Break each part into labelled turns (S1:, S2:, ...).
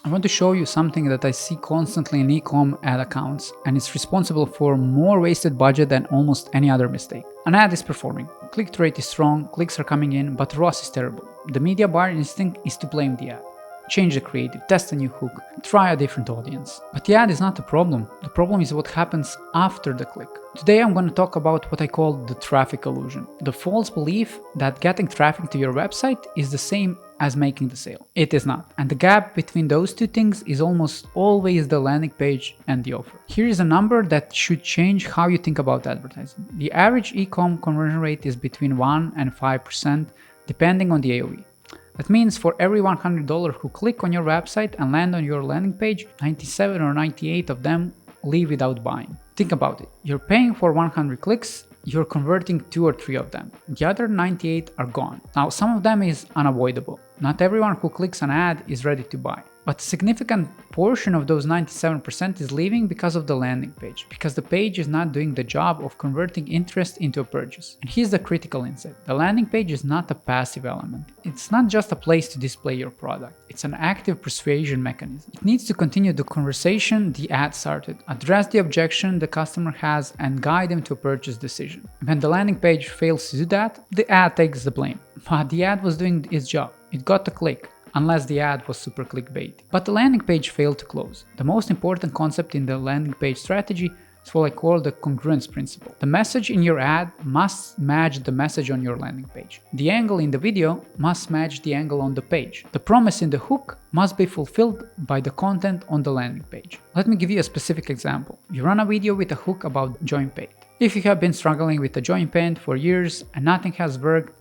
S1: I want to show you something that I see constantly in Ecom ad accounts, and it's responsible for more wasted budget than almost any other mistake. An ad is performing, click rate is strong, clicks are coming in, but ROAS is terrible. The media buyer instinct is to blame the ad. Change the creative, test a new hook, try a different audience. But the ad is not the problem. The problem is what happens after the click. Today I'm going to talk about what I call the traffic illusion. The false belief that getting traffic to your website is the same as making the sale. It is not. And the gap between those two things is almost always the landing page and the offer. Here is a number that should change how you think about advertising. The average e-com conversion rate is between 1 and 5% depending on the AOV. That means for every $100 who click on your website and land on your landing page, 97 or 98 of them leave without buying. Think about it. You're paying for 100 clicks, you're converting 2 or 3 of them. The other 98 are gone. Now, some of them is unavoidable. Not everyone who clicks an ad is ready to buy. But a significant portion of those 97% is leaving because of the landing page, because the page is not doing the job of converting interest into a purchase. And here's the critical insight. The landing page is not a passive element. It's not just a place to display your product. It's an active persuasion mechanism. It needs to continue the conversation the ad started, address the objection the customer has, and guide them to a purchase decision. When the landing page fails to do that, the ad takes the blame. But the ad was doing its job. It got the click. Unless the ad was super clickbait. But the landing page failed to close. The most important concept in the landing page strategy is what I call the congruence principle. The message in your ad must match the message on your landing page. The angle in the video must match the angle on the page. The promise in the hook must be fulfilled by the content on the landing page. Let me give you a specific example. You run a video with a hook about joint pain. If you have been struggling with a joint pain for years and nothing has worked,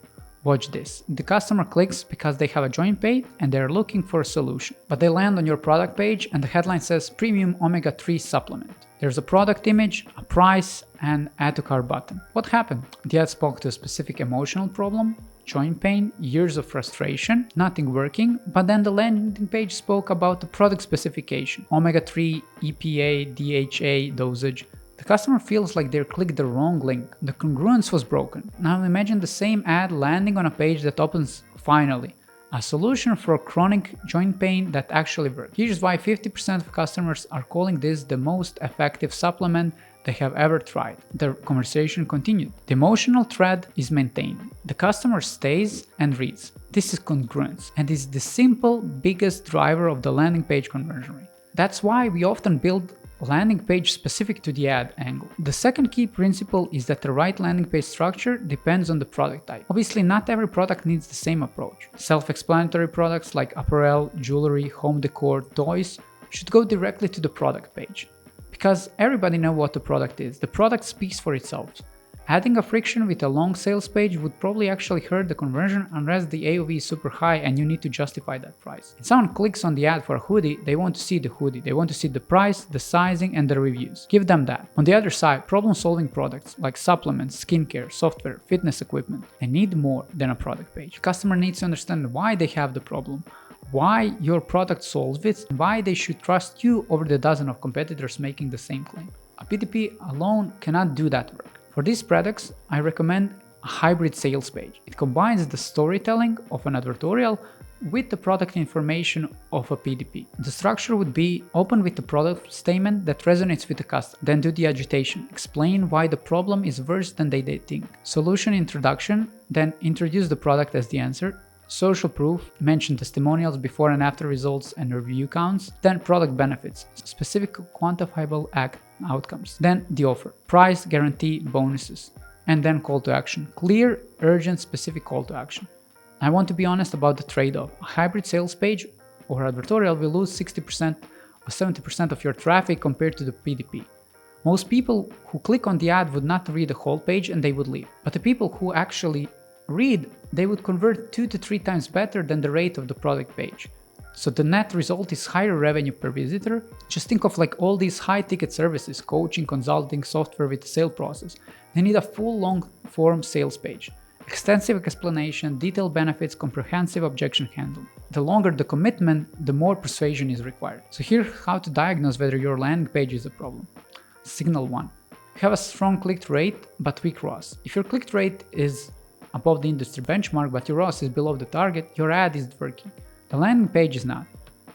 S1: watch this. The customer clicks because they have a joint pain and they're looking for a solution. But they land on your product page and the headline says Premium Omega-3 Supplement. There's a product image, a price, and add to cart button. What happened? The ad spoke to a specific emotional problem, joint pain, years of frustration, nothing working, but then the landing page spoke about the product specification, Omega-3, EPA, DHA, dosage. The customer feels like they clicked the wrong link. The congruence was broken. Now imagine the same ad landing on a page that opens finally. A solution for chronic joint pain that actually works. Here's why 50% of customers are calling this the most effective supplement they have ever tried. The conversation continued. The emotional thread is maintained. The customer stays and reads. This is congruence and is the simple biggest driver of the landing page conversion rate. That's why we often build landing page specific to the ad angle. The second key principle is that the right landing page structure depends on the product type. Obviously, not every product needs the same approach. Self-explanatory products like apparel, jewelry, home decor, toys should go directly to the product page. Because everybody knows what the product is. The product speaks for itself. Adding a friction with a long sales page would probably actually hurt the conversion unless the AOV is super high and you need to justify that price. If someone clicks on the ad for a hoodie, they want to see the hoodie, they want to see the price, the sizing, and the reviews. Give them that. On the other side, problem-solving products like supplements, skincare, software, fitness equipment, they need more than a product page. The customer needs to understand why they have the problem, why your product solves it, and why they should trust you over the dozen of competitors making the same claim. A PDP alone cannot do that work. For these products, I recommend a hybrid sales page. It combines the storytelling of an advertorial with the product information of a PDP. The structure would be open with the product statement that resonates with the customer, then do the agitation, explain why the problem is worse than they think. Solution introduction, then introduce the product as the answer. Social proof, mention testimonials before and after results and review counts, then product benefits, specific quantifiable outcomes, then the offer, price, guarantee, bonuses, and then call to action, clear, urgent, specific call to action. I want to be honest about the trade-off. A hybrid sales page or advertorial will lose 60% or 70% of your traffic compared to the PDP. Most people who click on the ad would not read the whole page and they would leave, but the people who actually read, they would convert 2 to 3 times better than the rate of the product page. So the net result is higher revenue per visitor. Just think of like all these high ticket services, coaching, consulting, software with the sale process. They need a full long form sales page. Extensive explanation, detailed benefits, comprehensive objection handling. The longer the commitment, the more persuasion is required. So here's how to diagnose whether your landing page is a problem. Signal 1. You have a strong click rate but weak ROAS. If your click rate is above the industry benchmark but your ROAS is below the target, your ad is working. The landing page is not.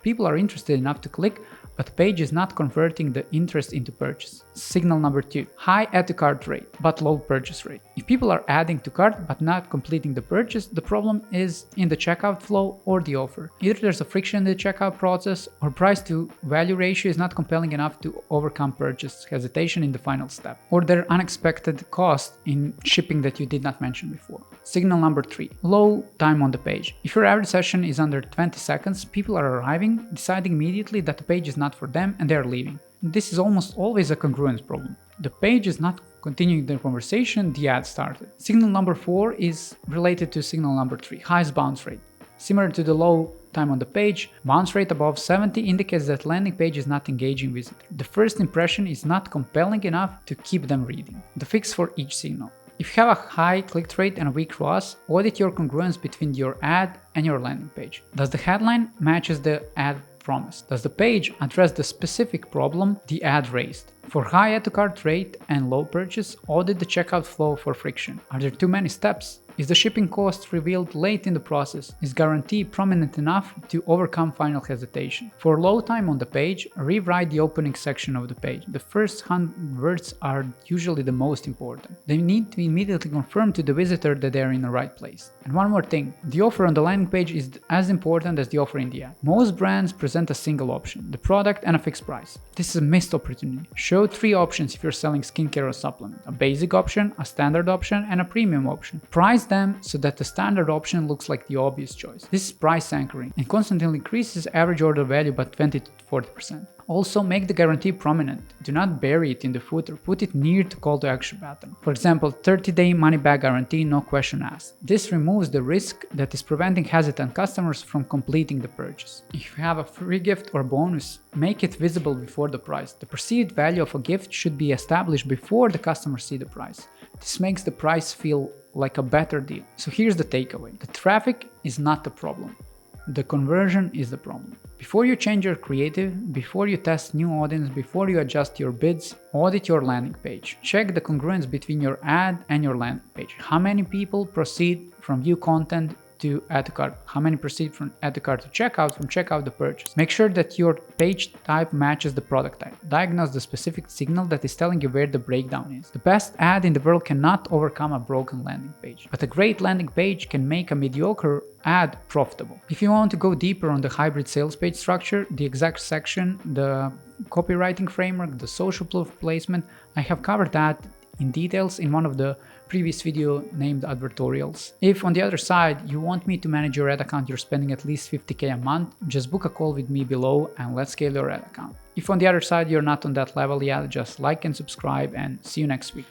S1: People are interested enough to click, but the page is not converting the interest into purchase. Signal number 2. High add to cart rate, but low purchase rate. If people are adding to cart but not completing the purchase, the problem is in the checkout flow or the offer. Either there's a friction in the checkout process, or price to value ratio is not compelling enough to overcome purchase hesitation in the final step, or there are unexpected costs in shipping that you did not mention before. Signal number 3. Low time on the page. If your average session is under 20 seconds, people are arriving, deciding immediately that the page is not for them, and they are leaving. This is almost always a congruence problem. The page is not continuing the conversation, the ad started. Signal number 4 is related to signal number 3, highest bounce rate. Similar to the low time on the page, bounce rate above 70 indicates that landing page is not engaging visitor. The first impression is not compelling enough to keep them reading. The fix for each signal. If you have a high click rate and a weak ROAS, audit your congruence between your ad and your landing page. Does the headline matches the ad promise? Does the page address the specific problem the ad raised? For high add to cart rate and low purchase, audit the checkout flow for friction. Are there too many steps? Is the shipping cost revealed late in the process? Is guarantee prominent enough to overcome final hesitation? For low time on the page, rewrite the opening section of the page. The first 100 words are usually the most important. They need to immediately confirm to the visitor that they are in the right place. And one more thing, the offer on the landing page is as important as the offer in the ad. Most brands present a single option, the product and a fixed price. This is a missed opportunity. Show 3 options if you're selling skincare or supplement: a basic option, a standard option, and a premium option. Price them so that the standard option looks like the obvious choice. This is price anchoring and constantly increases average order value by 20 to 40%. Also, make the guarantee prominent. Do not bury it in the footer, put it near the call to action button. For example, 30-day money-back guarantee, no question asked. This removes the risk that is preventing hesitant customers from completing the purchase. If you have a free gift or bonus, make it visible before the price. The perceived value of a gift should be established before the customers see the price. This makes the price feel like a better deal. So here's the takeaway. The traffic is not the problem. The conversion is the problem. Before you change your creative, before you test new audience, before you adjust your bids, audit your landing page. Check the congruence between your ad and your landing page. How many people proceed from view content to add to cart? How many proceed from add to cart to checkout, from checkout to purchase? Make sure that your page type matches the product type. Diagnose the specific signal that is telling you where the breakdown is. The best ad in the world cannot overcome a broken landing page, but a great landing page can make a mediocre ad profitable. If you want to go deeper on the hybrid sales page structure, the exact section, the copywriting framework, the social proof placement, I have covered that in details in one of the previous video named advertorials. If on the other side you want me to manage your ad account, you're spending at least $50K a month, just book a call with me below and let's scale your ad account. If on the other side you're not on that level yet, just like and subscribe, and see you next week.